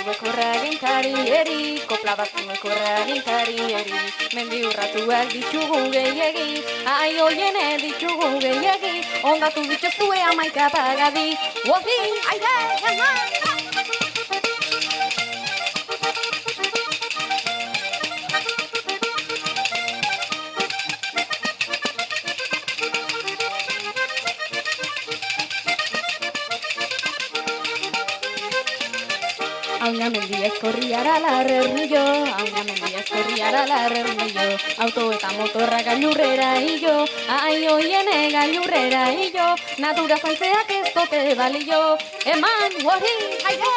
batzuek horragintari eri, kopla batzuek horragintari eri, mendi urratuak ditugu gehiegi, ai hoiene ditugu gehiegi, ondatu dituzue amaika pagadi, wohi, aire, Auna mendiez korriara larrernillo, auna mendiez korriara larrernillo, auto eta motorra gailurrera hillo, ai hoiene gailurrera hillo, natura zaintzeak ez dote balio, eman, hori, aire!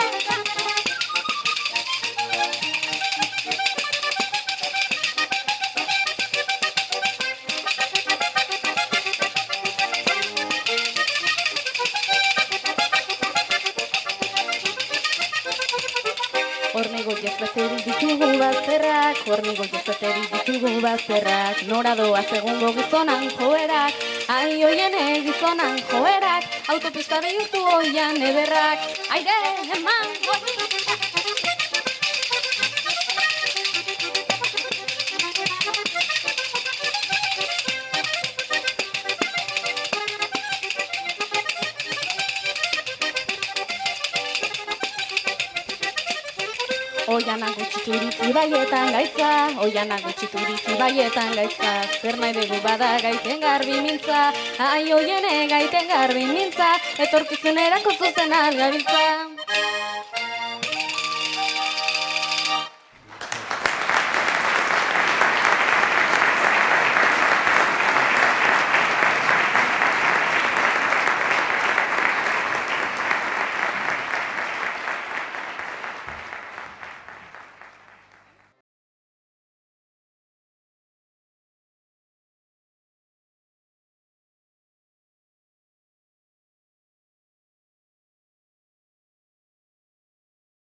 Hornigo jazbeteri ditugu bazterrak, hornigo jazbeteri ditugu bazterrak, nora doaz egungo gizonan joerak, ai hoiene gizonan joerak, autopista bihurtu hoian ederrak, aire, eman, hori! Oianak gutxiturik ibaietan gaitza, oianak gutxiturik ibaietan gaitza, zer nahi dugu bada gaiten garbi mintza, ai hoiene gaiten garbi mintza, etorkizunerako zuzen algabiltza.